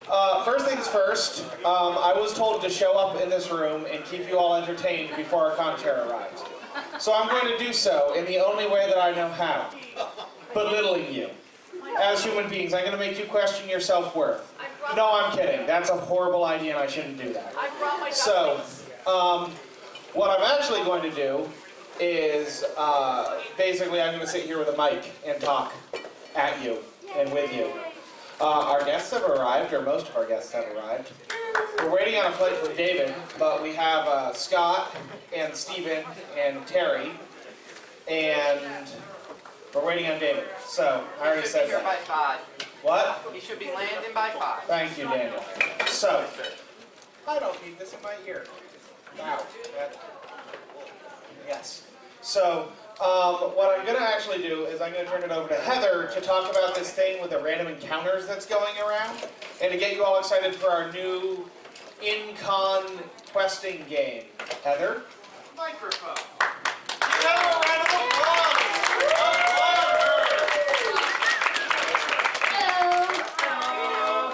First things first, I was told to show up in this room and keep you all entertained before our conchair arrives. So I'm going to do so in the only way that I know how, belittling you. As human beings, I'm going to make you question your self-worth. No, I'm kidding. That's a horrible idea and I shouldn't do that. So, what I'm actually going to do is, basically I'm going to sit here with a mic and talk at you and with you. Our guests have arrived, or most of our guests have arrived. We're waiting on a flight for David, but we have Scott and Steven and Terry, and we're waiting on David. So, I already said that. By 5. What? He should be landing by 5. Thank you, Daniel. So, I don't need this in my ear. Wow. Yes. So, what I'm going to actually do is I'm going to turn it over to Heather to talk about this thing with the random encounters that's going around, and to get you all excited for our new in-con questing game. Heather? Microphone. Give her a round of applause! Hello.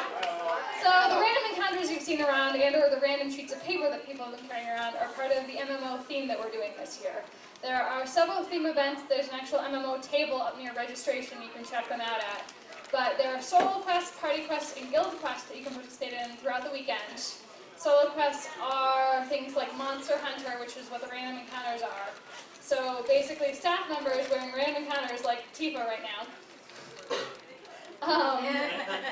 So the random encounters you've seen around, or the random sheets of paper that people have been carrying around, are part of the MMO theme that we're doing this year. There are several theme events. There's an actual MMO table up near registration you can check them out at. But there are solo quests, party quests, and guild quests that you can participate in throughout the weekend. Solo quests are things like Monster Hunter, which is what the random encounters are. So basically staff members wearing random encounters like Tifa right now.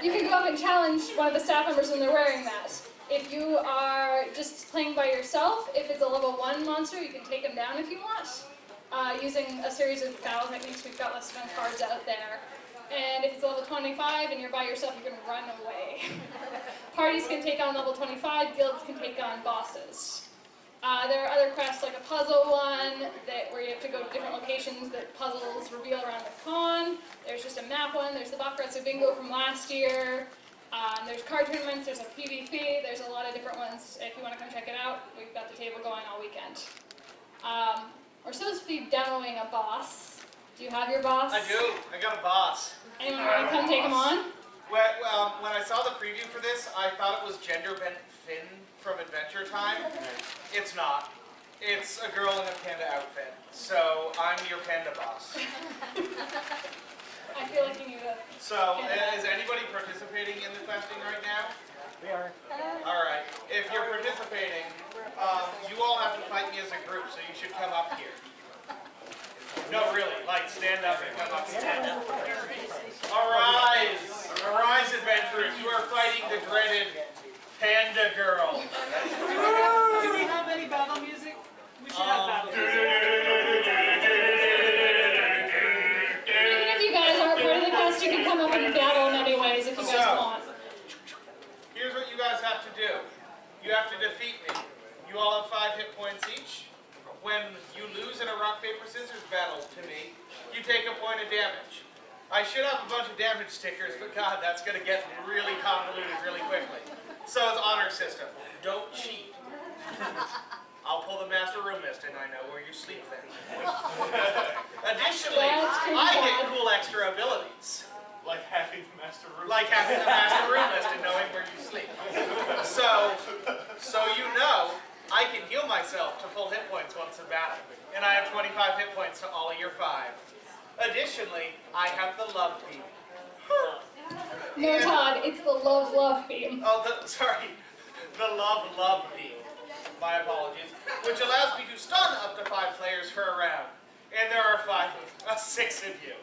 You can go up and challenge one of the staff members when they're wearing that. If you are just playing by yourself, if it's a level 1 monster, you can take him down if you want, using a series of battle techniques we've got listed on cards out there. And if it's level 25 and you're by yourself, you can run away. Parties can take on level 25, guilds can take on bosses. There are other quests like a puzzle one, where you have to go to different locations that puzzles reveal around the con. There's just a map one, there's the Bakuretsu Bingo from last year. There's card tournaments, there's a PvP, there's a lot of different ones. If you want to come check it out, we've got the table going all weekend. We're supposed to be demoing a boss. Do you have your boss? I do. I got a boss. Anyone want to come take him on? Well, when I saw the preview for this, I thought it was gender-bent Finn from Adventure Time. It's not. It's a girl in a panda outfit. So I'm your panda boss. I feel like you need a... So, is anybody participating in the questing right now? We are. Alright. If you're participating, you all have to fight me as a group, so you should come up here. No, really. Like, stand up and come up here. Arise! Arise, adventurers. You are fighting the dreaded Panda Girl. Do we have any battle music? We should have battle music. You can come up and battle in any ways if you guys want. Here's what you guys have to do. You have to defeat me. You all have 5 hit points each. When you lose in a rock, paper, scissors battle to me, you take a point of damage. I should have a bunch of damage stickers, but God, that's going to get really convoluted really quickly. So it's honor system. Don't cheat. I'll pull the Master Room Mist, and I know where you sleep then. Additionally, I get cool extra abilities. Like having the Master Room. Like having the Master Room List and knowing where you sleep. So you know, I can heal myself to full hit points once in battle. And I have 25 hit points to all of your 5. Additionally, I have the love beam. No, Todd, it's the love beam. Oh, sorry. The love beam. My apologies. Which allows me to stun up to 5 players for a round. And there are 6 of you.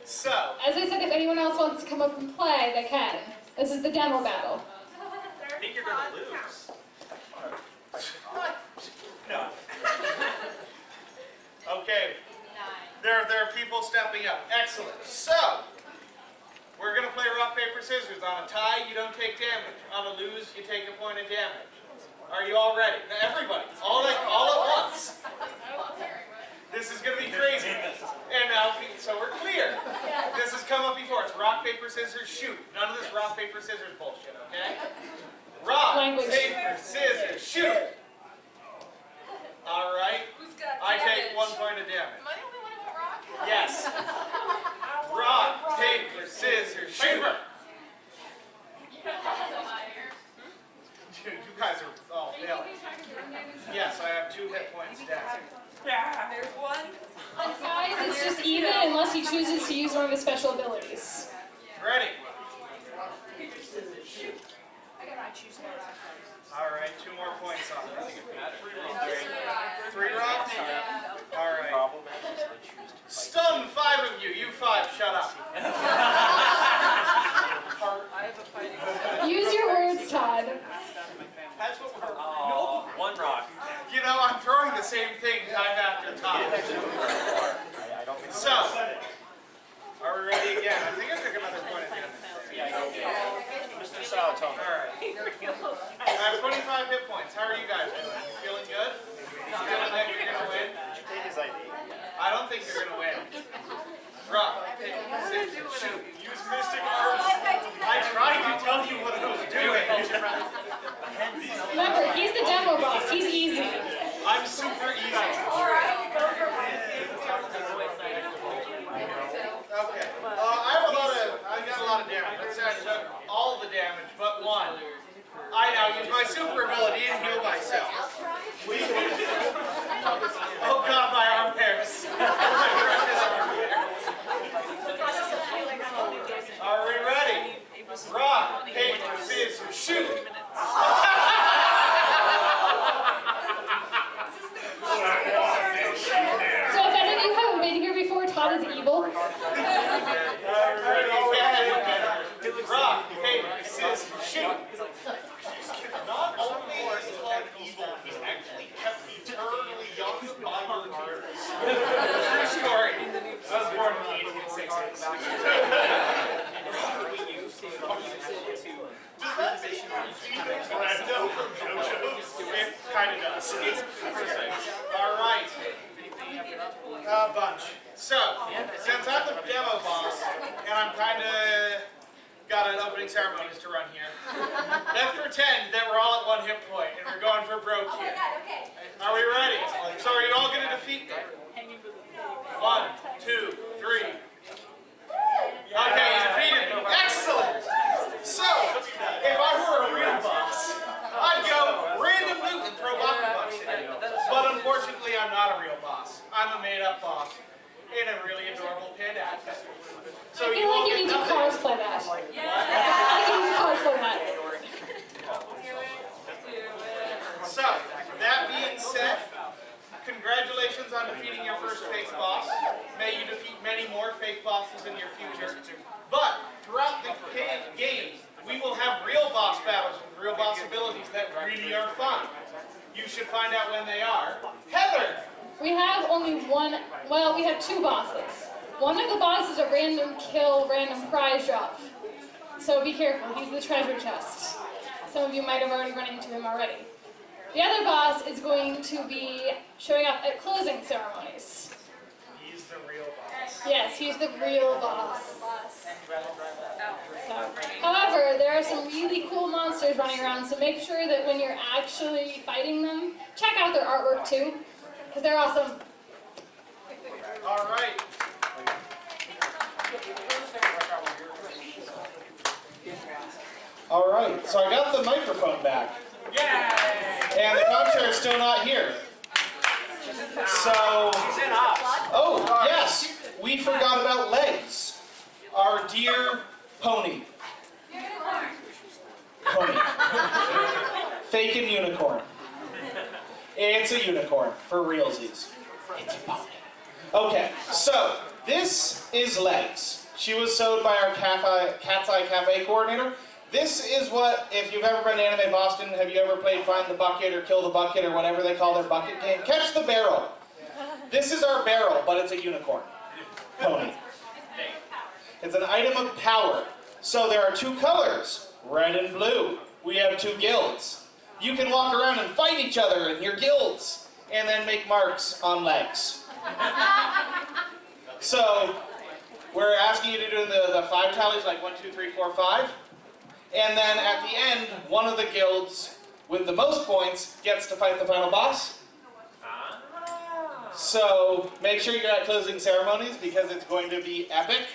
So, as I said, if anyone else wants to come up and play, they can. This is the demo battle. I think you're going to lose. No. Okay. There are people stepping up. Excellent. So, we're going to play rock, paper, scissors. On a tie, you don't take damage. On a lose, you take a point of damage. Are you all ready? Now, everybody, all at once. This is going to be crazy. And now, so we're clear. This has come up before. It's rock, paper, scissors, shoot. None of this rock, paper, scissors bullshit, okay? Rock, paper, scissors, shoot. All right. I take 1 point of damage. Am I the only one who went rock? Yes. Rock, paper, scissors, shoot. guys are all failing. Yes, I have 2 hit points down. There's one. Guys, it's just even unless he chooses to use one of his special abilities. Ready? Alright, 2 more points on this. 3 rocks? Alright. Stun 5 of you. You 5, shut up. Use your words, Todd. That's what we're... Oh, 1 rock. You know, I'm throwing the same thing time after time. So, are we ready again? I think I took another point at the end. Mr. Salatone. Alright. I have 25 hit points. How are you guys doing? You feeling good? Feeling like you're gonna win? Did you take his ID? I don't think you're gonna win. Rock, paper, scissors, shoot. Use Mystic Arts. I tried to tell you what I was doing. Remember, he's the demo boss. He's easy. I'm super easy. Okay. I got a lot of damage. Let's say I took all the damage but 1. I now use my super ability and heal myself. Oh god, my arm hairs. Are we ready? Rock, paper, scissors, shoot. So if any of you haven't been here before, Todd is evil. Rock, paper, scissors, shoot. Not only is Todd evil, he's actually kept eternally young by your years. True story. I was born in the 1860s. Does that make you Brando from JoJo's? It kind of does. All right. A bunch. So, since I'm the demo boss, and I'm kind of got an opening ceremonies to run here, let's pretend that we're all at 1 hit point, and we're going for broke here. Are we ready? So are you all going to defeat me? 1, 2, 3. Okay, you defeated me. Excellent! So, if I were a real boss, I'd go random loot and throw Bakuretsu Con. But unfortunately, I'm not a real boss. I'm a made-up boss in a really adorable pin outfit. So I feel like you need to cosplay that. I feel like you need to cosplay that. So, that being said, congratulations on defeating your first fake boss. May you defeat many more fake bosses in your future. But throughout the game, we will have real boss battles with real boss abilities that really are fun. You should find out when they are. Heather! We have only one, well, we have 2 bosses. One of the bosses is a random kill, random prize drop. So be careful, he's the treasure chest. Some of you might have already run into him already. The other boss is going to be showing up at closing ceremonies. He's the real boss. Yes, he's the real boss. So, however, there are some really cool monsters running around, so make sure that when you're actually fighting them, check out their artwork too, because they're awesome. All right. All right, so I got the microphone back. Yay! And the conchair is still not here. So, oh, yes, we forgot about Legs, our dear pony. Pony. Fake and unicorn. It's a unicorn, for realsies. It's a pony. Okay, so this is Legs. She was sewed by our Cat's Eye Cafe coordinator. This is what, if you've ever been to Anime Boston, have you ever played Find the Bucket or Kill the Bucket or whatever they call their bucket game? Catch the barrel. This is our barrel, but it's a unicorn. Pony. It's an item of power. So there are 2 colors, red and blue. We have 2 guilds. You can walk around and fight each other in your guilds, and then make marks on Legs. So, we're asking you to do the 5 tallies, like 1, 2, 3, 4, 5. And then at the end, one of the guilds with the most points gets to fight the final boss. So, make sure you're at closing ceremonies because it's going to be epic.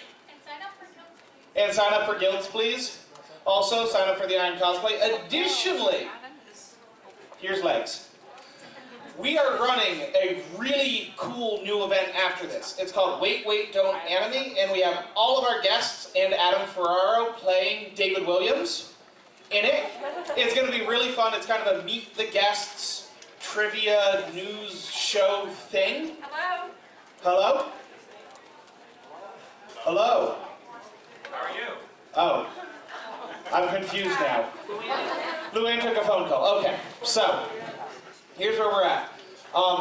And sign up for guilds, please. Also, sign up for the Iron Cosplay. Additionally, Here's legs. We are running a really cool new event after this. It's called Wait, Wait, Don't Anime, and we have all of our guests and Adam Ferraro playing David Williams in it. It's going to be really fun. It's kind of a meet the guests trivia news show thing. Hello. Hello? Hello? How are you? Oh. I'm confused now. Luann took a phone call. Okay, so here's where we're at.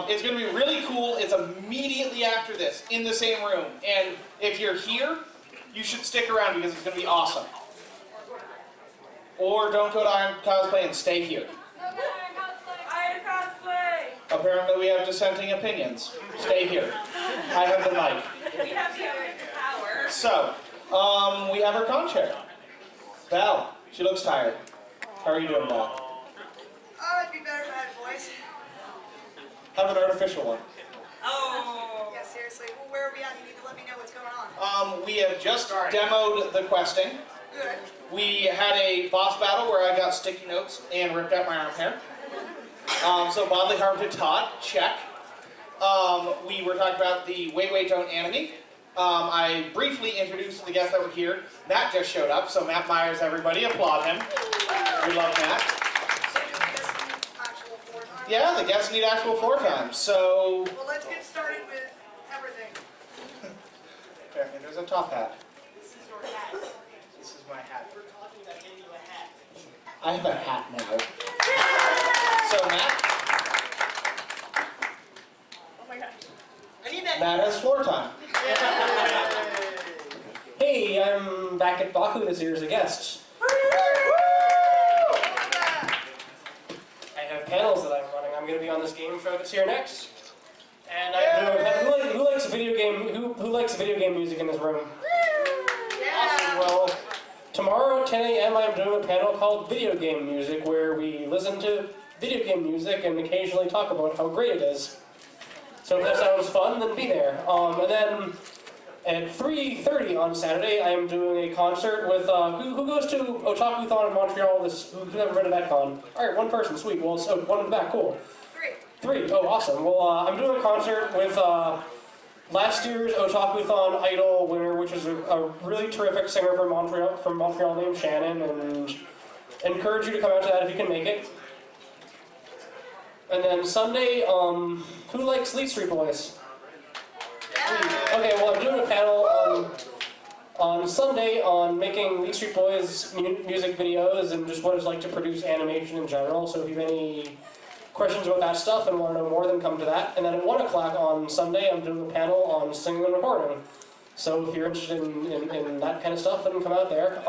It's going to be really cool. It's immediately after this, in the same room. And if you're here, you should stick around because it's going to be awesome. Or don't go to Iron Cosplay and stay here. Iron cosplay. Apparently we have dissenting opinions. Stay here. I have the mic. We have the power. So, we have our con chair. Val, she looks tired. How are you doing, Val? Oh, it'd be better if I had a voice. Have an artificial one. Oh. Yeah, seriously. Well, where are we at? You need to let me know what's going on. We have just demoed the questing. Good. We had a boss battle where I got sticky notes and ripped out my arm hair. So bodily harm to Todd, check. We were talking about the Wait, Wait, Don't Anime. I briefly introduced the guests that were here. Matt just showed up, so Matt Myers, everybody, applaud him. We love Matt. So do we just need actual floor time? Yeah, the guests need actual floor time, so... Well, let's get started with everything. There, there's a top hat. This is your hat. This is my hat. We're talking about getting you a hat. I have a hat now. So Matt, Oh my god. I need that. Matt has floor time. Hey, I'm back at Baku this year as a guest. I have panels that I'm running. I'm going to be on this game show this year next. And who likes video game? Who likes video game music in this room? Awesome. Well, tomorrow at 10 a.m. I'm doing a panel called Video Game Music, where we listen to video game music and occasionally talk about how great it is. So if that sounds fun, then be there. And then at 3:30 on Saturday, I am doing a concert with, who goes to Otaku-thon in Montreal? Who's ever been to that con? Alright, one person, sweet. Well, so one in the back, cool. Three, oh awesome. Well, I'm doing a concert with last year's Otaku-thon Idol winner, which is a really terrific singer from Montreal named Shannon, and encourage you to come out to that if you can make it. And then Sunday, who likes Lead Street Boys? Okay, well I'm doing a panel on Sunday on making Lead Street Boys music videos and just what it's like to produce animation in general. So if you have any questions about that stuff and want to know more, then come to that. And then at 1 o'clock on Sunday, I'm doing a panel on singing and recording. So if you're interested in that kind of stuff, then come out there.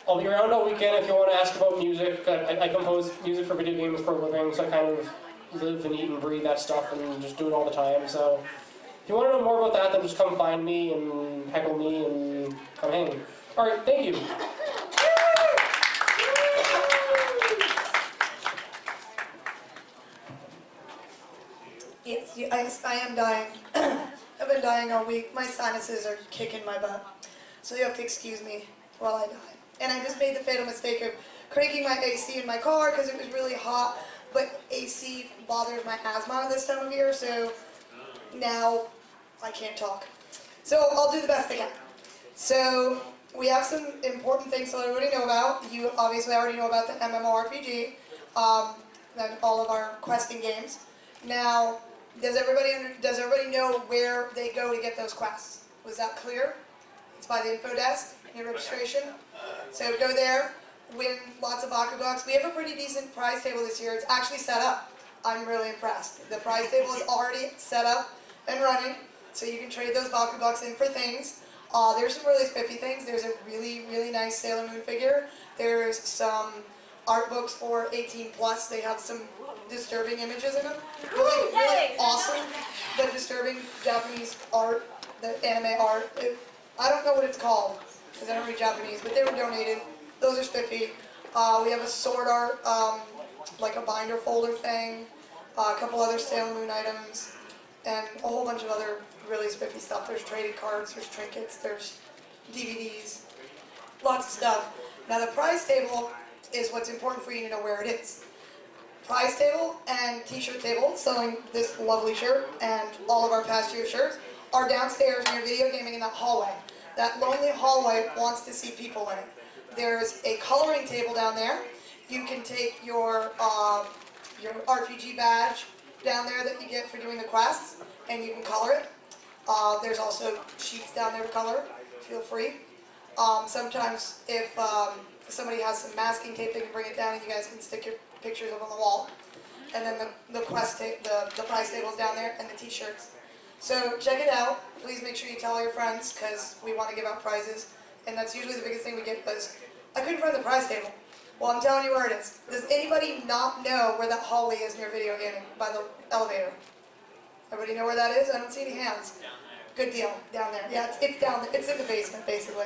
I'll be around all weekend if you want to ask about music. I compose music for video games for a living, so I kind of live and eat and breathe that stuff and just do it all the time. So if you want to know more about that, then just come find me and heckle me and come hang. Alright, thank you. Yes, I am dying. I've been dying all week. My sinuses are kicking my butt. So you have to excuse me while I die. And I just made the fatal mistake of cranking my AC in my car because it was really hot, but AC bothers my asthma this time of year, so now I can't talk. So I'll do the best I can. So we have some important things to let everybody know about. You obviously already know about the MMORPG, and all of our questing games. Now, does everybody know where they go to get those quests? Was that clear? It's by the info desk, your registration. So go there, win lots of Bakugoks. We have a pretty decent prize table this year. It's actually set up. I'm really impressed. The prize table is already set up and running, so you can trade those Bakugoks in for things. There's some really spiffy things. There's a really, really nice Sailor Moon figure. There's some art books for 18 plus. They have some disturbing images in them. Really awesome. The disturbing Japanese art, the anime art. I don't know what it's called because I don't read Japanese, but they were donated. Those are spiffy. We have a sword art, like a binder folder thing, a couple other Sailor Moon items, and a whole bunch of other really spiffy stuff. There's trading cards, there's trinkets, there's DVDs, lots of stuff. Now the prize table is what's important for you to know where it is. prize table and t-shirt table selling this lovely shirt and all of our past year shirts are downstairs near video gaming in that hallway. That lonely hallway wants to see people in it. There's a coloring table down there. You can take your RPG badge down there that you get for doing the quests, and you can color it. There's also sheets down there to color. Feel free. Sometimes if somebody has some masking tape, they can bring it down and you guys can stick your pictures up on the wall. And then the prize table's down there and the t-shirts. So check it out. Please make sure you tell all your friends because we want to give out prizes. And that's usually the biggest thing we get was, I couldn't find the prize table. Well, I'm telling you where it is. Does anybody not know where that hallway is near video gaming by the elevator? Everybody know where that is? I don't see any hands. Good deal. Down there. Yeah, it's down there. It's in the basement, basically.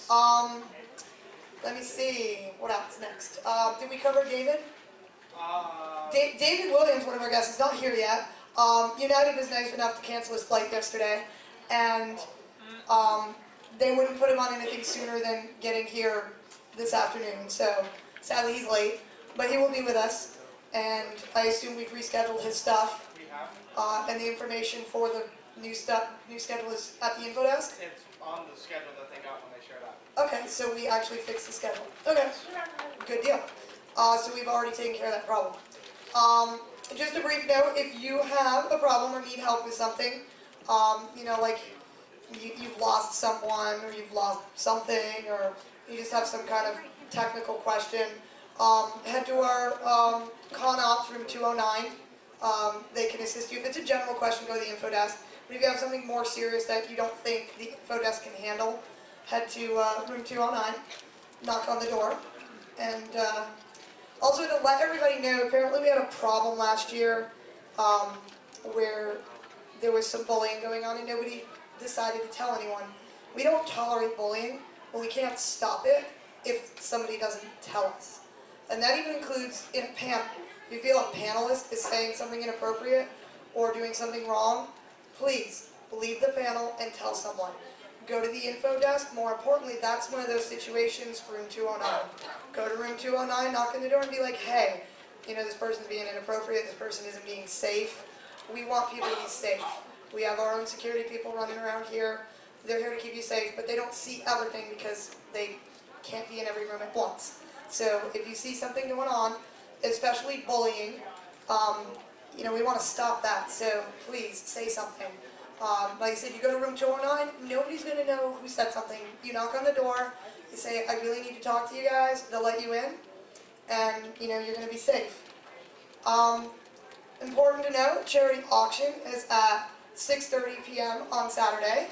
Let me see. What else next? Did we cover David? David Williams, one of our guests, is not here yet. United was nice enough to cancel his flight yesterday, and they wouldn't put him on anything sooner than getting here this afternoon. So sadly, he's late, but he will be with us. And I assume we've rescheduled his stuff. We have. And the information for the new schedule is at the info desk? It's on the schedule that they got when they showed up. Okay, so we actually fixed the schedule. Okay, good deal. So we've already taken care of that problem. Just a brief note, if you have a problem or need help with something, like you've lost someone or you've lost something or you just have some kind of technical question, head to our Con Ops room 209. They can assist you. If it's a general question, go to the info desk. But if you have something more serious that you don't think the info desk can handle, head to room 209, knock on the door. And also to let everybody know, apparently we had a problem last year where there was some bullying going on and nobody decided to tell anyone. We don't tolerate bullying, but we can't stop it if somebody doesn't tell us. And that even includes in a panel. If you feel a panelist is saying something inappropriate or doing something wrong, please leave the panel and tell someone. Go to the info desk. More importantly, that's one of those situations, room 209. Go to room 209, knock on the door and be like, hey, this person's being inappropriate, this person isn't being safe. We want people to be safe. We have our own security people running around here. They're here to keep you safe, but they don't see everything because they can't be in every room at once. So if you see something going on, especially bullying, we want to stop that. So please say something. Like I said, you go to room 209, nobody's going to know who said something. You knock on the door, you say, I really need to talk to you guys. They'll let you in, and you're going to be safe. Important to note, charity auction is at 6:30 p.m. on Saturday.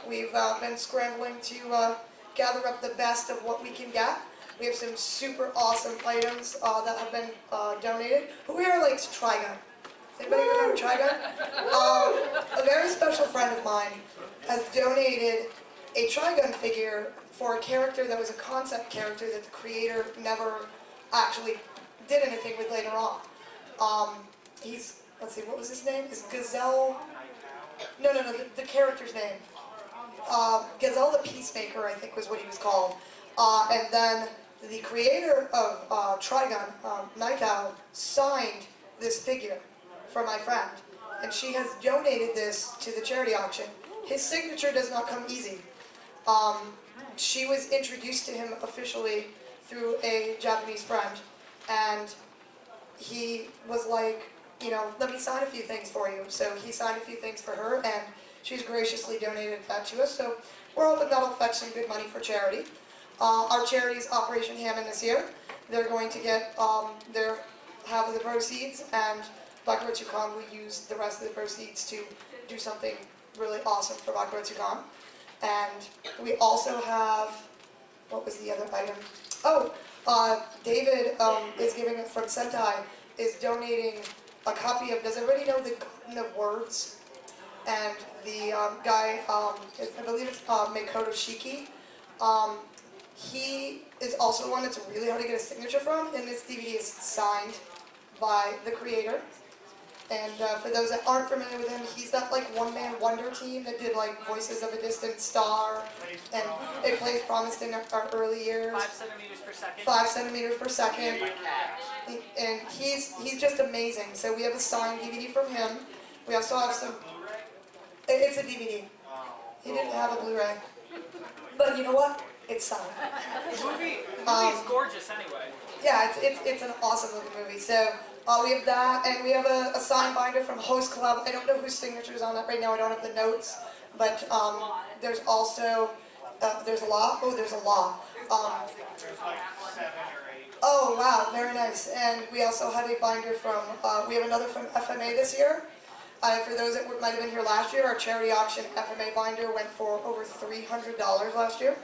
We've been scrambling to gather up the best of what we can get. We have some super awesome items that have been donated. Who here likes Trigun? Anybody remember Trigun? A very special friend of mine has donated a Trigun figure for a character that was a concept character that the creator never actually did anything with later on. Let's see, what was his name? Is Gazelle? No, the character's name. Gazelle the Peacemaker, I think was what he was called. And then the creator of Trigun, Night Owl, signed this figure for my friend. And she has donated this to the charity auction. His signature does not come easy. She was introduced to him officially through a Japanese friend. And he was like, let me sign a few things for you. So he signed a few things for her, and she's graciously donated that to us. So we're hoping that'll fetch some good money for charity. Our charity's Operation Hammond this year. They're going to get their half of the proceeds, and Bakuretsu Con will use the rest of the proceeds to do something really awesome for Bakuretsu Con. And we also have, what was the other item? Oh, David is giving it from Sentai, is donating a copy of, does everybody know the Garden of Words? And the guy, I believe it's Makoto Shiki, he is also one that's really hard to get a signature from, and this DVD is signed by the creator. And for those that aren't familiar with him, he's that one-man wonder team that did Voices of a Distant Star, and it plays Promised in our early years. 5 centimeters per second. 5 centimeters per second. And he's just amazing. So we have a signed DVD from him. We also have some. It's a DVD. He didn't have a Blu-ray, but you know what? It's signed. The movie's gorgeous anyway. Yeah, it's an awesome looking movie. So we have that, and we have a signed binder from Host Club. I don't know whose signature is on that right now. I don't have the notes, but there's also there's a lot. Oh, there's a lot. There's like 7 or 8. Oh wow, very nice. And we also have a binder from. We have another from FMA this year. For those that might have been here last year, our charity auction FMA binder went for over $300 last year.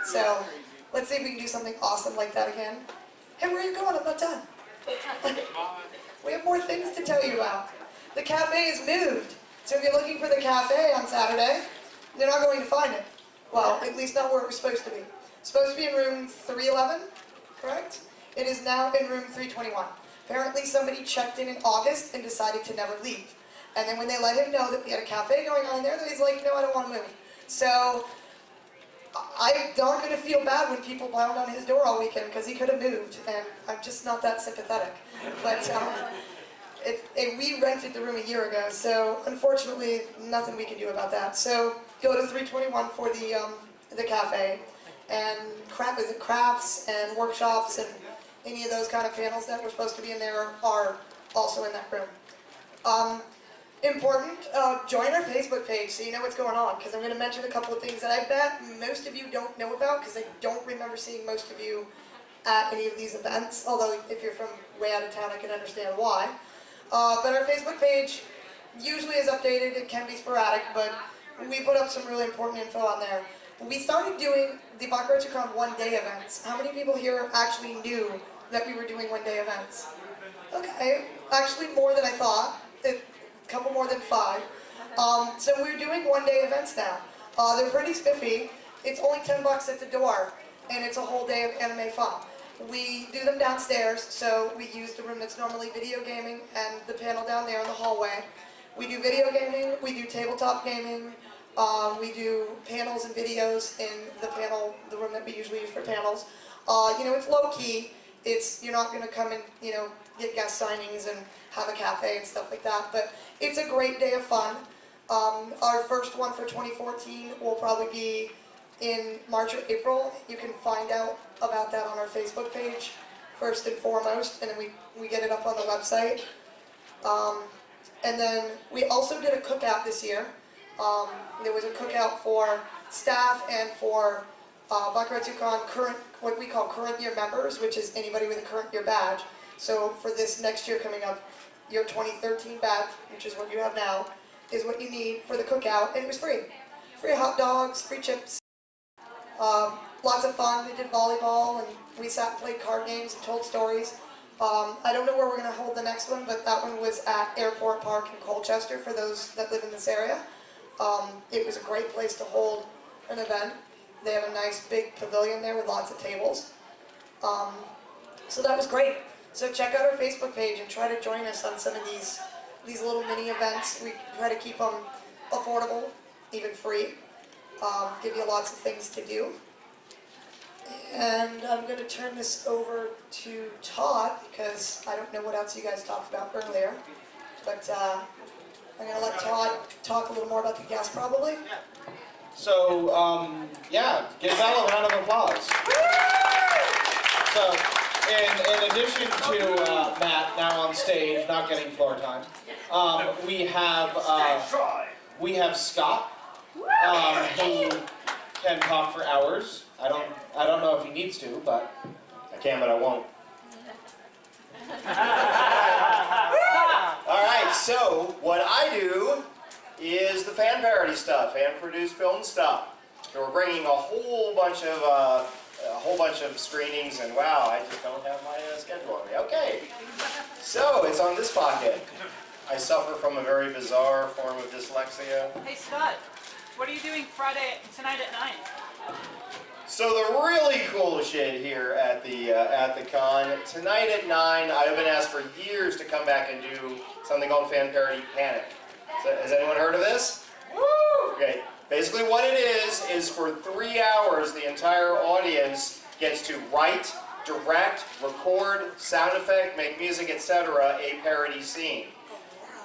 So let's see if we can do something awesome like that again. Hey, where are you going? I'm not done. We have more things to tell you about. The cafe is moved. So if you're looking for the cafe on Saturday, you're not going to find it. Well, at least not where it was supposed to be. It's supposed to be in room 311, correct? It is now in room 321. Apparently somebody checked in August and decided to never leave. And then when they let him know that we had a cafe going on there, he's like, no, I don't want to move. So I'm not going to feel bad when people pound on his door all weekend because he could have moved, and I'm just not that sympathetic. But we rented the room a year ago, so unfortunately, nothing we can do about that. So go to 321 for the cafe, and crafts and workshops and any of those kind of panels that were supposed to be in there are also in that room. Important, join our Facebook page so you know what's going on, because I'm going to mention a couple of things that I bet most of you don't know about, because I don't remember seeing most of you at any of these events, although if you're from way out of town I can understand why. But our Facebook page usually is updated. It can be sporadic, but we put up some really important info on there. We started doing the Bakuretsu Con one-day events. How many people here actually knew that we were doing one-day events? Okay, actually more than I thought. A couple more than 5. So we're doing one-day events now. They're pretty spiffy. It's only $10 at the door, and it's a whole day of anime fun. We do them downstairs, so we use the room that's normally video gaming and the panel down there in the hallway. We do video gaming, we do tabletop gaming, we do panels and videos in the room that we usually use for panels. It's low-key. You're not going to come and, get guest signings and have a cafe and stuff like that, but it's a great day of fun. Our first one for 2014 will probably be in March or April. You can find out about that on our Facebook page, first and foremost, and then we get it up on the website. And then we also did a cookout this year. There was a cookout for staff and for Bakuretsu Con what we call current year members, which is anybody with a current year badge. So for this next year coming up, your 2013 badge, which is what you have now, is what you need for the cookout, and it was free. Free hot dogs, free chips, lots of fun. We did volleyball, and we sat and played card games and told stories. I don't know where we're going to hold the next one, but that one was at Airport Park in Colchester for those that live in this area. It was a great place to hold an event. They have a nice big pavilion there with lots of tables. So that was great. So check out our Facebook page and try to join us on some of these little mini events. We try to keep them affordable, even free. Give you lots of things to do. And I'm going to turn this over to Todd because I don't know what else you guys talked about earlier. But I'm going to let Todd talk a little more about the guests probably. So, give Val a round of applause. So, in addition to Matt now on stage, not getting floor time, we have Scott, who can talk for hours. I don't know if he needs to, but I can, but I won't. All right, so what I do is the fan parody stuff, fan-produced film stuff. So we're bringing a whole bunch of screenings, and wow, I just don't have my schedule on me. Okay, so it's on this pocket. I suffer from a very bizarre form of dyslexia. Hey Scott, what are you doing tonight at 9? So the really cool shit here at the con tonight at 9. I've been asked for years to come back and do something called Fan Parody Panic. So, has anyone heard of this? Woo! Okay. Basically, what it is for 3 hours, the entire audience gets to write direct, record, sound effect, make music, etc. a parody scene.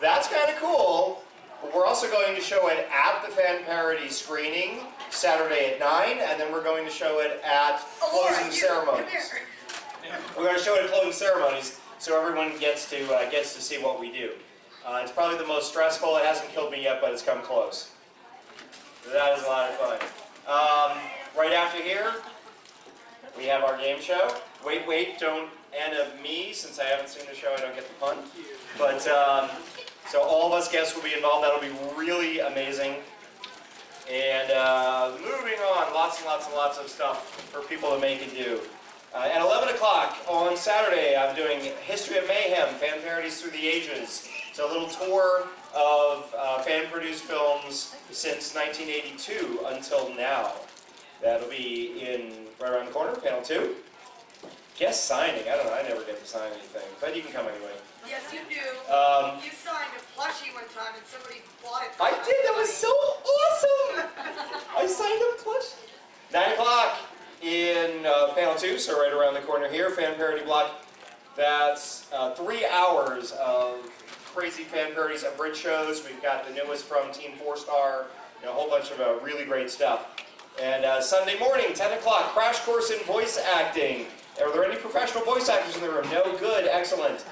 That's kind of cool, but we're also going to show it at the fan parody screening Saturday at 9, and then we're going to show it at closing ceremonies. We're going to show it at closing ceremonies so everyone gets to see what we do. It's probably the most stressful. It hasn't killed me yet, but it's come close. That is a lot of fun. Right after here, we have our game show. Wait, don't Anna me, since I haven't seen the show, I don't get the pun. But, so all of us guests will be involved. That'll be really amazing. And moving on, lots and lots and lots of stuff for people to make and do. At 11 o'clock on Saturday, I'm doing History of Mayhem, Fan Parodies Through the Ages. It's a little tour of fan-produced films since 1982 until now. That'll be right around the corner, panel 2. Guest signing, I don't know, I never get to sign anything, but you can come anyway. Yes, you do. You signed a plushie one time and somebody bought it. I did, that was so awesome! I signed a plushie. 9 o'clock in panel 2, so right around the corner here, fan parody block. That's 3 hours of crazy fan parodies at bridge shows. We've got the newest from Team 4-Star, a whole bunch of really great stuff. And Sunday morning, 10 o'clock, crash course in voice acting. Are there any professional voice actors in the room? No? Good. Excellent.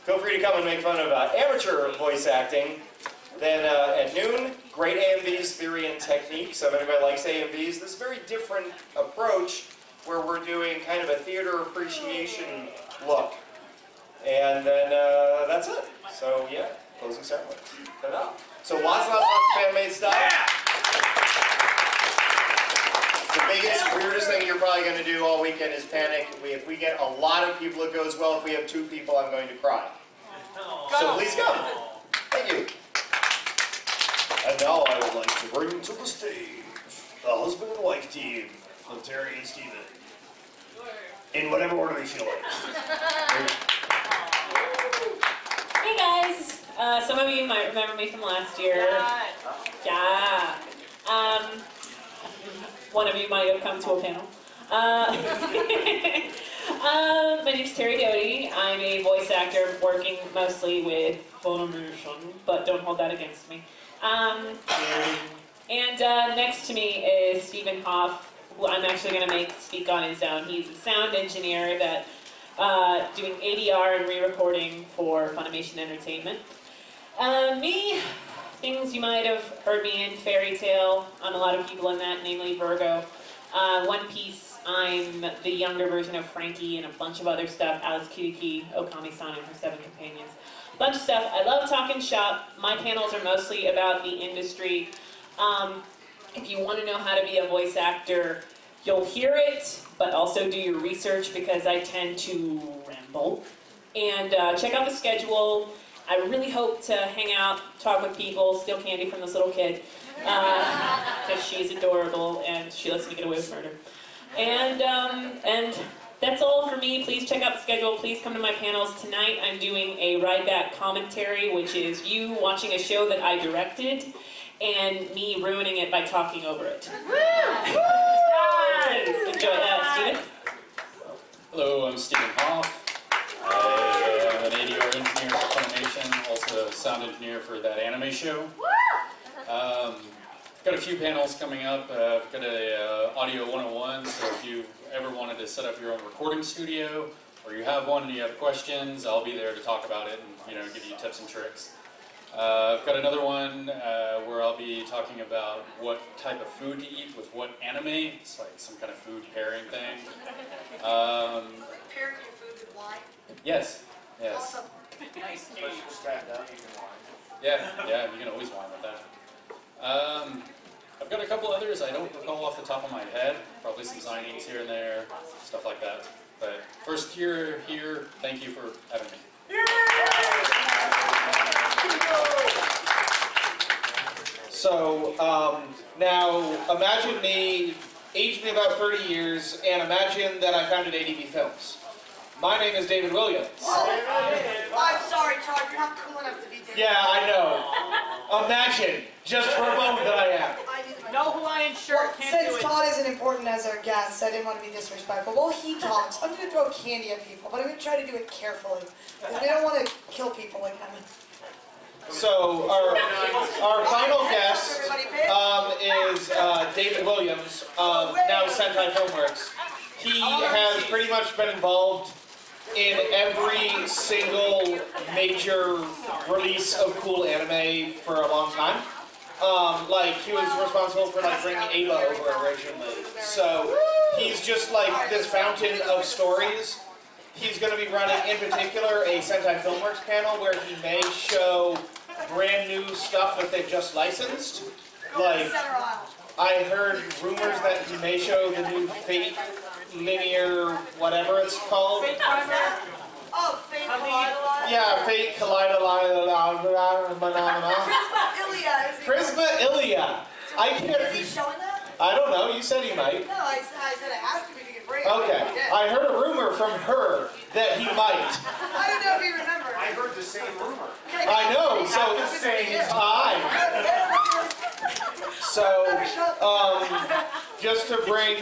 Feel free to come and make fun of amateur voice acting. Then at noon, great AMVs, theory and technique. So if anybody likes AMVs, this is a very different approach where we're doing kind of a theater appreciation look. And then that's it. So yeah, closing ceremonies. Ta-da. So lots and lots of fan-made stuff. The biggest, weirdest thing you're probably going to do all weekend is panic. If we get a lot of people, it goes well. If we have 2 people, I'm going to cry. So please come. Thank you. And now I would like to bring to the stage the husband and wife team of Terry and Steven. In whatever order they feel like. Hey guys! Some of you might remember me from last year. Yeah. One of you might have come to a panel. My name's Terry Doty. I'm a voice actor working mostly with Funimation, but don't hold that against me. And next to me is Stephen Hoff, who I'm actually going to make speak on his own. He's a sound engineer that doing ADR and re-recording for Funimation Entertainment. Me, things you might have heard me in, Fairy Tale. I'm a lot of people in that, namely Virgo. One Piece, I'm the younger version of Frankie and a bunch of other stuff. Alice Kiriki, Okami-san and her 7 companions. Bunch of stuff. I love talking shop. My panels are mostly about the industry. If you want to know how to be a voice actor, you'll hear it, but also do your research because I tend to ramble. And check out the schedule. I really hope to hang out, talk with people, steal candy from this little kid, because she's adorable and she lets me get away with murder. And that's all for me. Please check out the schedule. Please come to my panels. Tonight I'm doing a ride back commentary, which is you watching a show that I directed and me ruining it by talking over it. Nice. Enjoy that, Steven. Hello, I'm Stephen Hoff. I am an ADR engineer for Funimation, also a sound engineer for that anime show. I've got a few panels coming up. I've got a Audio 101, so if you've ever wanted to set up your own recording studio, or you have one and you have questions, I'll be there to talk about it and give you tips and tricks. I've got another one where I'll be talking about what type of food to eat with what anime. It's like some kind of food pairing thing. Pairing your food with wine? Yes. Awesome. Nice. Yeah, you can always wine with that. I've got a couple others I don't recall off the top of my head. Probably some signings here and there, stuff like that. But first year here, thank you for having me. So, now imagine me, aged me about 30 years, and imagine that I founded ADV Films. My name is David Williams. I'm sorry, Todd, you're not cool enough to be David. Yeah, I know. Imagine, just for a moment, that I am. No Hawaiian shirt, can't do Since it. Todd isn't important as our guest, I didn't want to be disrespectful. While he talks, I'm going to throw candy at people, but I'm going to try to do it carefully. Because we don't want to kill people like him. So our final guest is David Williams of now Sentai Filmworks. He has pretty much been involved in every single major release of cool anime for a long time. Like he was responsible for like bringing Ava over originally. So he's just like this fountain of stories. He's going to be running, in particular, a Sentai Filmworks panel where he may show brand new stuff that they've just licensed. Like, I heard rumors that he may show the new Fate linear, whatever it's called. Oh, Fate Kaleidoline? Yeah, Fate Kaleidoline. Ilia. Prisma Ilia. I Is he can't. showing that? I don't know. You said he might. No, I said it has to be if you can bring it. Okay. Yeah. I heard a rumor from her that he might. I don't know if you remember. I heard the same rumor. I know. So time. So, just to bring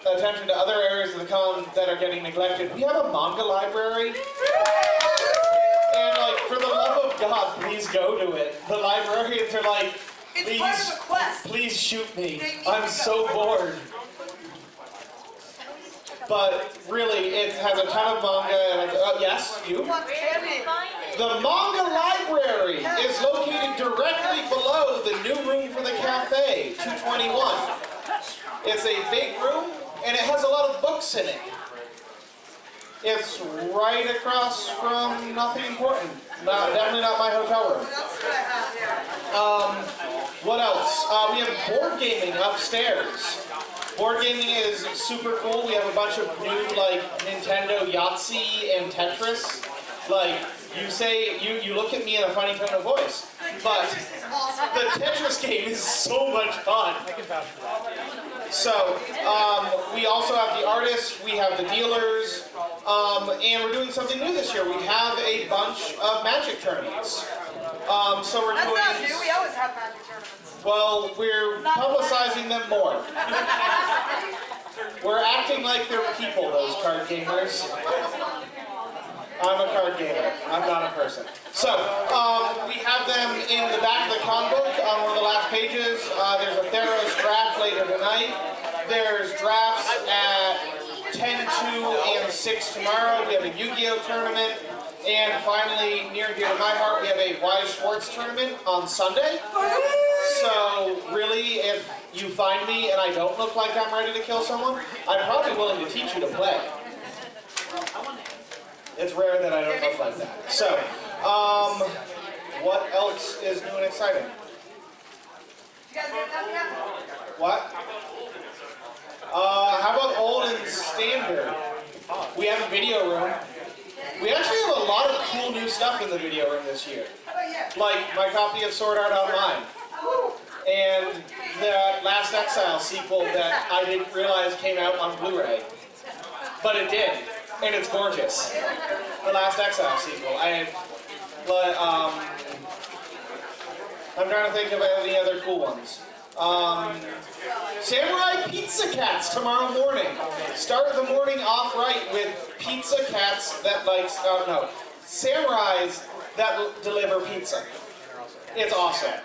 attention to other areas of the con that are getting neglected, we have a manga library. And like, for the love of God, please go to it. The librarians are like, It's part of a quest. please shoot me. I'm so bored. But really, it has a ton of manga. And yes, you? The manga library is located directly below the new room for the cafe, 221. It's a big room, and it has a lot of books in it. It's right across from Nothing Important. Definitely not my hotel room. What else? We have board gaming upstairs. Board gaming is super cool. We have a bunch of new, like, Nintendo Yahtzee and Tetris. Like, you look at me in a funny tone of voice, but the Tetris game is so much fun. So, we also have the artists, we have the dealers, and we're doing something new this year. We have a bunch of Magic tournaments. So we're doing... That's not new, we always have magic tournaments. Well, we're publicizing them more. We're acting like they're people, those card gamers. I'm a card gamer. I'm not a person. So, we have them in the back of the con book on one of the last pages. There's a Theros draft later tonight. There's drafts at 10, 2, and 6 tomorrow. We have a Yu-Gi-Oh! Tournament. And finally, near and dear to my heart, we have a Wise Schwartz tournament on Sunday. So, really, if you find me and I don't look like I'm ready to kill someone, I'm probably willing to teach you to play. It's rare that I don't look like that. So, what else is new and exciting? You guys get that yet? What? How about old and standard? We have a video room. We actually have a lot of cool new stuff in the video room this year. How about you? Like my copy of Sword Art Online. And the Last Exile sequel that I didn't realize came out on Blu-ray. But it did. And it's gorgeous. The Last Exile sequel. I'm trying to think of any other cool ones. Samurai Pizza Cats tomorrow morning. Start the morning off right with pizza cats that samurais that deliver pizza. It's awesome.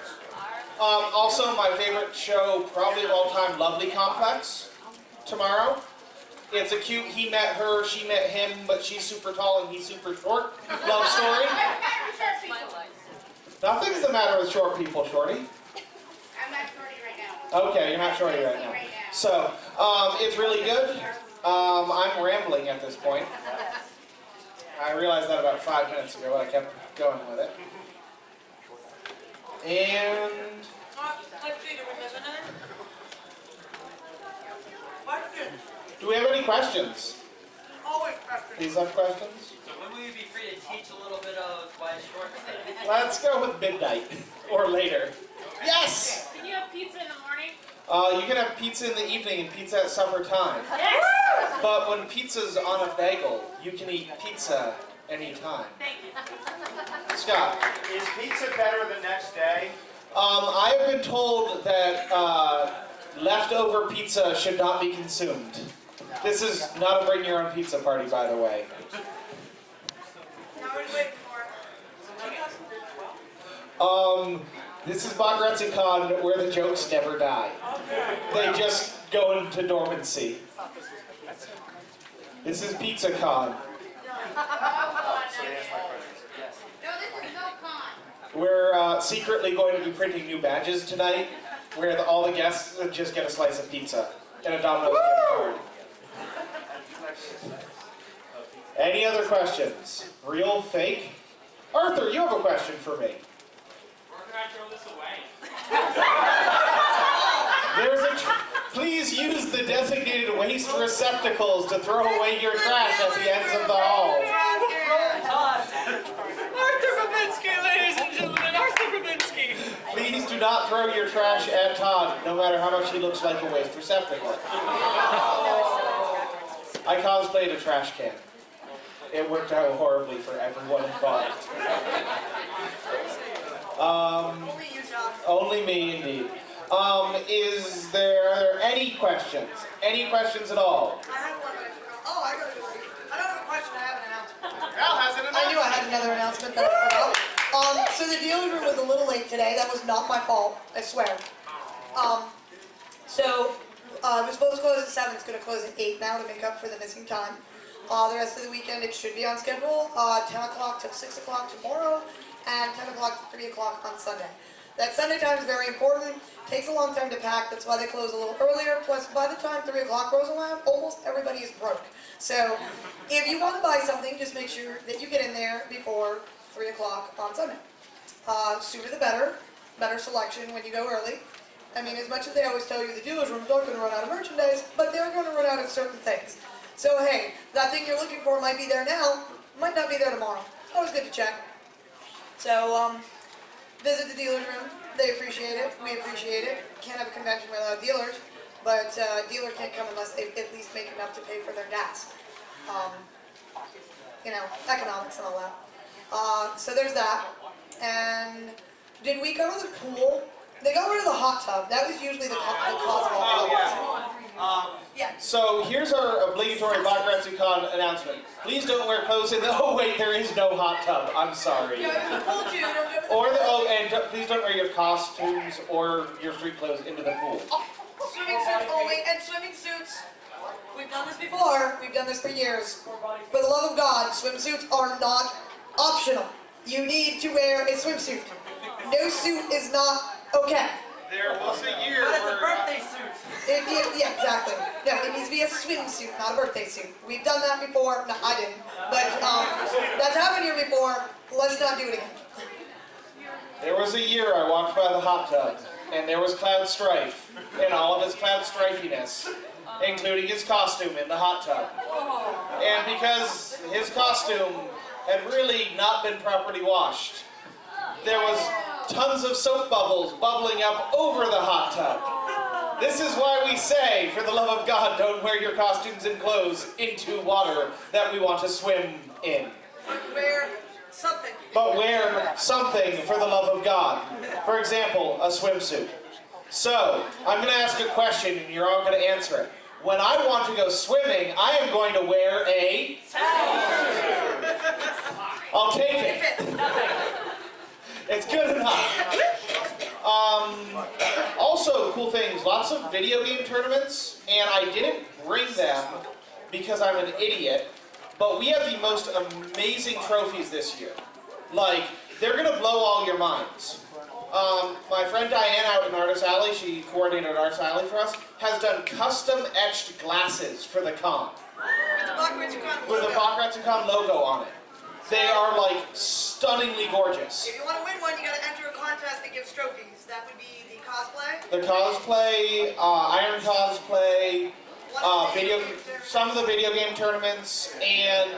Also, my favorite show, probably of all time, Lovely Complex, tomorrow. It's a cute, he met her, she met him, but she's super tall and he's super short love story. Nothing's the matter with short people, Shorty. I'm not shorty right now. Okay, you're not shorty right now. So, it's really good. I'm rambling at this point. I realized that about 5 minutes ago, but I kept going with it. And... do we have any questions? Always questions. Please have questions? So when will you be free to teach a little bit of Wise Schwartz? Let's go with midnight or later. Yes! Can you have pizza in the morning? You can have pizza in the evening and pizza at supper time. Yes! But when pizza's on a bagel, you can eat pizza anytime. Thank you. Scott? Is pizza better the next day? I have been told that leftover pizza should not be consumed. This is not a bring your own pizza party, by the way. Now we're waiting for it. This is Bakuretsu Con, where the jokes never die. They just go into dormancy. This is Pizza Con. No, this is no con. We're secretly going to be printing new badges tonight, where all the guests just get a slice of pizza and a Domino's gift card. Any other questions? Real, fake? Arthur, you have a question for me. Where can I throw this away? Please use the designated waste receptacles to throw away your trash at the ends of the hall. Arthur Babinski, ladies and gentlemen, Arthur Babinski. Please do not throw your trash at Todd, no matter how much he looks like a waste receptacle. I cosplayed a trash can. It worked out horribly for everyone involved. Only you, John. Only me, indeed. Are there any questions? Any questions at all? I had one, but I forgot. Oh, I got it. I don't have a question. I have an announcement. Al has an I knew I had another announcement that I forgot. So the dealer's room was a little late today. That was not my fault, I swear. It was supposed to close at 7. It's going to close at 8 now to make up for the missing time. The rest of the weekend it should be on schedule. 10 o'clock to 6 o'clock tomorrow, and 10 o'clock to 3 o'clock on Sunday. That Sunday time is very important. Takes a long time to pack. That's why they close a little earlier. Plus, by the time 3 o'clock rolls around, almost everybody is broke. So, if you want to buy something, just make sure that you get in there before 3 o'clock on Sunday. Sooner the better. Better selection when you go early. I mean, as much as they always tell you the dealer's room is not going to run out of merchandise, but they're going to run out of certain things. So, hey, that thing you're looking for might be there now, might not be there tomorrow. Always good to check. So, visit the dealer's room. They appreciate it. We appreciate it. Can't have a convention without dealers, but dealer can't come unless they at least make enough to pay for their gas. Economics and all that. So there's that. And did we cover the pool? They got rid of the hot tub. That was usually the cause of all problems. Yeah. So here's our obligatory Bakuretsu Con announcement. Please don't wear clothes in the... Oh wait, there is no hot tub. I'm sorry. Yeah, the pool too. Please don't wear your costumes or your street clothes into the pool. Swimming suits only, and swimming suits. We've done this before. We've done this for years. For the love of God, swimsuits are not optional. You need to wear a swimsuit. No suit is not okay. There was a year But it's a where... birthday suit. Yeah, exactly. No, it needs to be a swimsuit, not a birthday suit. We've done that before. No, I didn't. But that's happened here before. Let's not do it again. There was a year I walked by the hot tub, and there was Cloud Strife, and all of his Cloud Strifiness, including his costume in the hot tub. And because his costume had really not been properly washed, there was tons of soap bubbles bubbling up over the hot tub. This is why we say, for the love of God, don't wear your costumes and clothes into water that we want to swim in. Wear something. But wear something for the love of God. For example, a swimsuit. So, I'm going to ask a question and you're all going to answer it. When I want to go swimming, I am going to wear a... I'll take it. It's good enough. Also, cool things. Lots of video game tournaments, and I didn't bring them because I'm an idiot, but we have the most amazing trophies this year. Like, they're going to blow all your minds. My friend Diane out in Artist Alley, she coordinated Artist Alley for us, has done custom etched glasses for the con. With the Bakuretsu Con logo on it. They are like stunningly gorgeous. If you want to win one, you got to enter a contest that gives trophies. That would be the cosplay. The cosplay, iron cosplay, some of the video game tournaments, and,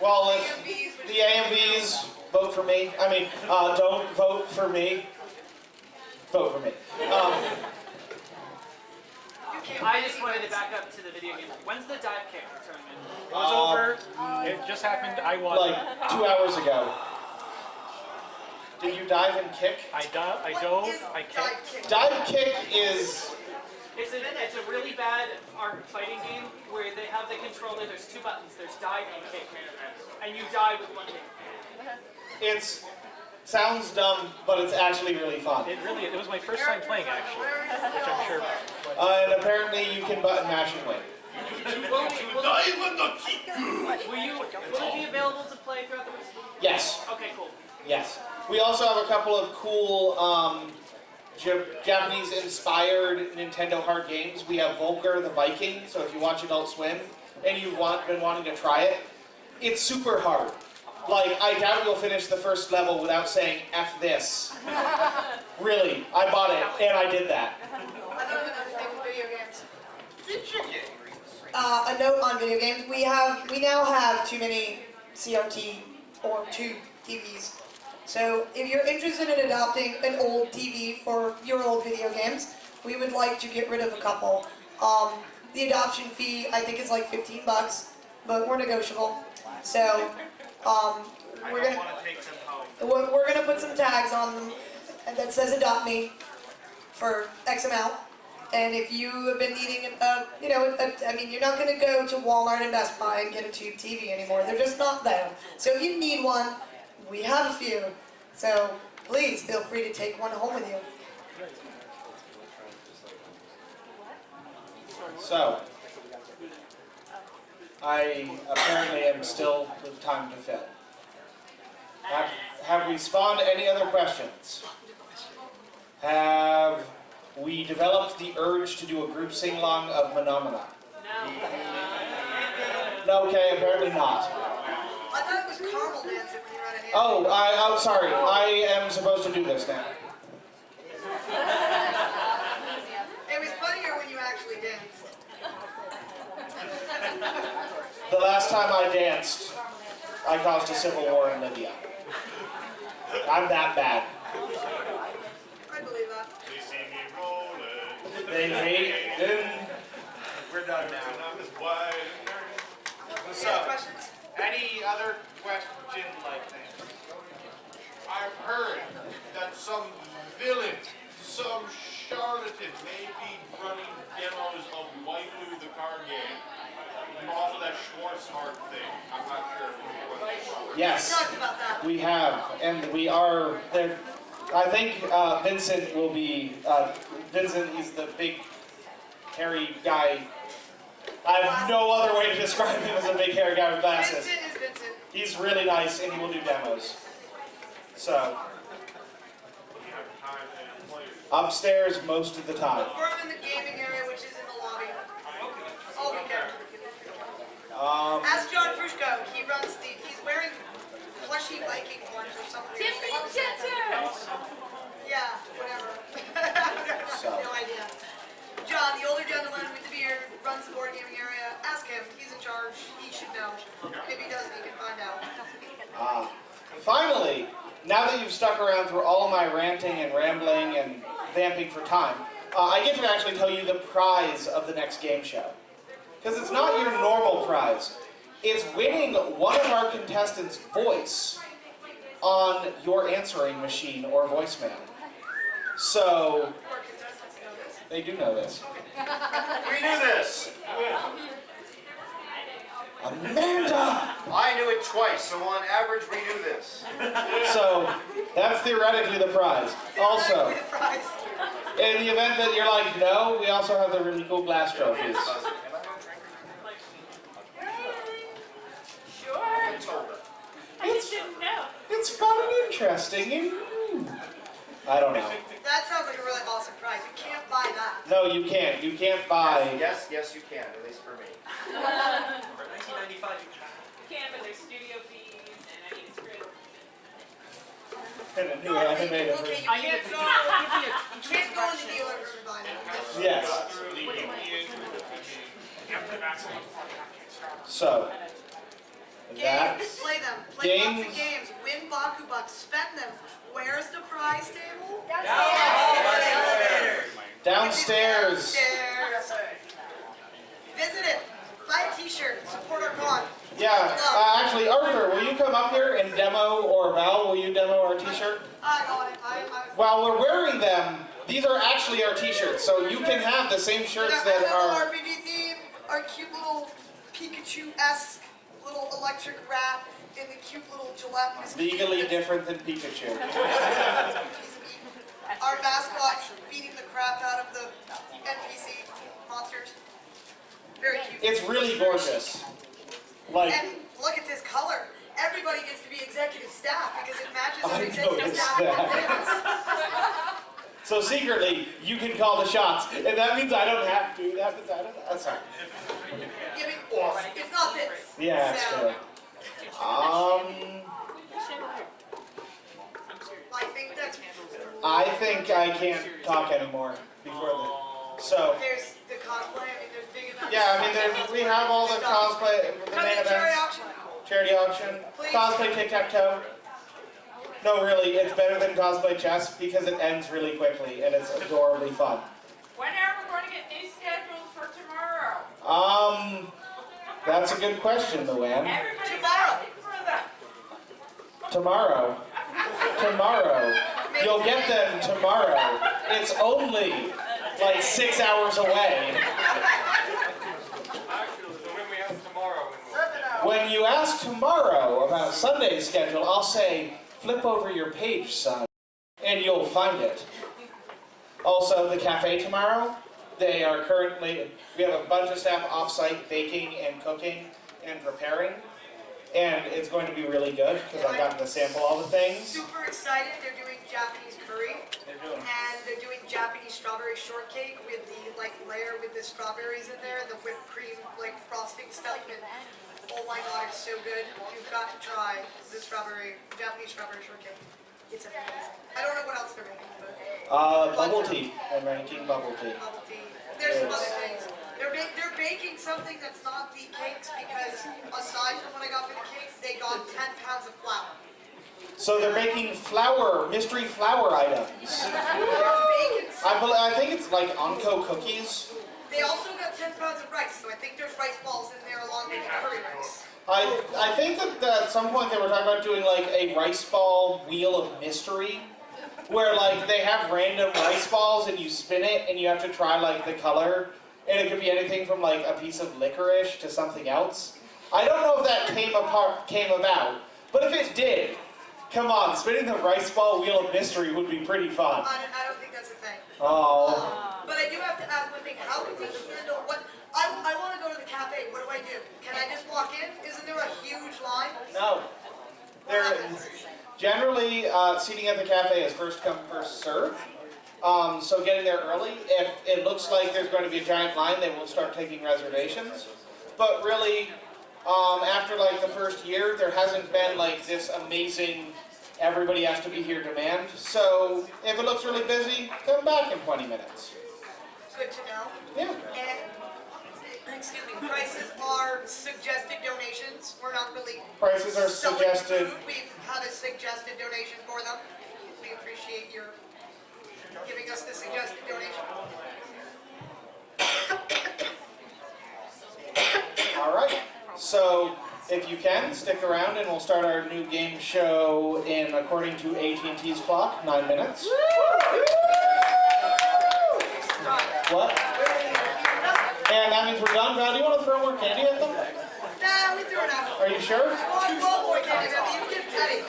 well, if the AMVs, vote for me. I mean, don't vote for me. Vote for me. I just wanted to back up to the video game. When's the dive kick tournament? It was over. It just happened. I won. Like 2 hours ago. Did you dive and kick? I dove. I kicked. Dive kick is It's a really bad fighting game where they have the controller. There's two buttons. There's dive and kick, and you die with one hit. It sounds dumb, but it's actually really fun. It was my first time playing, actually, which I'm sure. And apparently you can button mash and win. Will it be available to play throughout the week? Yes. Okay, cool. Yes. We also have a couple of cool Japanese-inspired Nintendo hard games. We have Volker the Viking, so if you watch Adult Swim and you've been wanting to try it, it's super hard. Like, I doubt you'll finish the first level without saying, F this. Really, I bought it, and I did that. I don't even understand video games. A note on video games. We now have too many CRT or two TVs. So if you're interested in adopting an old TV for your old video games, we would like to get rid of a couple. The adoption fee, I think, is like $15, but we're negotiable. So we're gonna put some tags on them that says "Adopt Me" for X amount. And if you have been needing I mean, you're not gonna go to Walmart and Best Buy and get a tube TV anymore. They're just not there. So if you need one, we have a few. So please feel free to take one home with you. So, I apparently am still with time to fill. Have we spawned any other questions? Have we developed the urge to do a group sing-along of Phenomena? No, okay, apparently not. I thought it was caramel dancing when you were at an Oh, I'm sorry. I am supposed to do this now. It was funnier when you actually danced. The last time I danced, I caused a civil war in Libya. I'm that bad. I believe that. They see me rolling. They hate them. We're done now. Any other questions? Any other question-like things? I've heard that some villain, some charlatan may be running demos of Waifu the card game. And also that Schwarzheart thing. I'm not sure if you know what that's about. Yes, We talked about that. we have, and we are there. I think Vincent will be. Vincent, he's the big, hairy guy. I have no other way to describe him as a big, hairy guy with glasses. Vincent is Vincent. He's really nice, and he will do demos. So, upstairs most of the time. Or I'm in the gaming area, which is in the lobby. All weekend. Ask John Frushko. He's wearing plushy Viking horns or something. Yeah, whatever. No idea. John, the older gentleman with the beard, runs the board gaming area. Ask him. He's in charge. He should know. If he doesn't, he can find out. Finally, now that you've stuck around through all of my ranting and rambling and vamping for time, I get to actually tell you the prize of the next game show. Because it's not your normal prize. It's winning one of our contestants' voice on your answering machine or voicemail. So, they do know this. We knew this. Amanda! I knew it twice, so on average we knew this. So, that's theoretically the prize. Also, in the event that you're like, no, we also have the really cool glass trophies. It's fun and interesting. I don't know. That sounds like a really awesome prize. You can't buy that. No, you can't. You can't buy. Yes, you can, at least for me. For 1995, you Can't, but there's studio fees and I need a script. And a new animated Okay, version. you can't go in the dealer and buy that. Yes. So, Games, that's play them. Play lots games. of games. Win Baku Bucks. Spend them. Where's the prize table? Downstairs. Visit it. Buy a t-shirt. Support our con. Yeah, actually, Arthur, will you come up here and demo, or Val, will you demo our t-shirt? I got it. While we're wearing them, These are actually our t-shirts, so you can have the same shirts that are... RPG theme, our cute little Pikachu-esque little electric rat, and the cute little Gillette mosquito. Legally different than Pikachu. Our mascot beating the crap out of the NPC monsters. Very cute. It's really gorgeous. Like, And look at this color. Everybody gets to be executive staff because it matches I our executive noticed staff. that. So secretly, you can call the shots, and that means I don't have to do that. That's fine. Yeah, I mean, it's not this. Yeah, that's So, true. I think I can't talk anymore before the. So. There's the cosplay. I mean, there's big enough. Yeah, I mean, we have all the cosplay, the Come main to charity events, auction. charity auction, Please. cosplay tic-tac-toe. No, really, it's better than cosplay chess because it ends really quickly and it's adorably fun. When are we going to get new schedules for tomorrow? That's a good question, Luann. Everybody Tomorrow. for the Tomorrow. Tomorrow. You'll get them tomorrow. It's only like 6 hours away. When you ask tomorrow about Sunday's schedule, I'll say, flip over your page, son, and you'll find it. Also, the cafe tomorrow, we have a bunch of staff off-site baking and cooking and preparing, and it's going to be really good because I've gotten to sample all the things. Super excited. They're doing Japanese curry. And they're doing Japanese strawberry shortcake with the layer with the strawberries in there, the whipped cream frosting stuff, and oh my god, it's so good. You've got to try the Japanese strawberry shortcake. It's amazing. I don't know what else they're making, but Bubble tea. I'm making bubble tea. bubble tea. There's some other things. They're baking something that's not the cakes because aside from what I got for the cakes, they got 10 pounds of flour. So they're making mystery flour items. I think it's like Anko cookies. They also got 10 pounds of rice, so I think there's rice balls in there along with the curry rice. I think that at some point they were talking about doing like a rice ball wheel of mystery, where they have random rice balls and you spin it and you have to try the color, and it could be anything from a piece of licorice to something else. I don't know if that came about, but if it did, come on, spinning the rice ball wheel of mystery would be pretty fun. I don't think that's a thing. Oh. But I do have to ask one thing. How do we handle what? I want to go to the cafe. What do I do? Can I just walk in? Isn't there a huge line? No. Generally, seating at the cafe is first come, first serve. So getting there early. If it looks like there's going to be a giant line, they will start taking reservations. But really, after the first year, there hasn't been this amazing everybody has to be here demand. So if it looks really busy, come back in 20 minutes. Good to know. Yeah. And excuse me, prices are suggested donations. We're not really Prices are selling suggested. food. We've had a suggested donation for them. We appreciate your giving us the suggested donation. All right. So if you can, stick around and we'll start our new game show in, according to AT&T's clock, 9 minutes. What? And that means we're done. Val, do you want to throw more candy at them? Nah, we threw enough. Are you sure? One more candy. You get petty.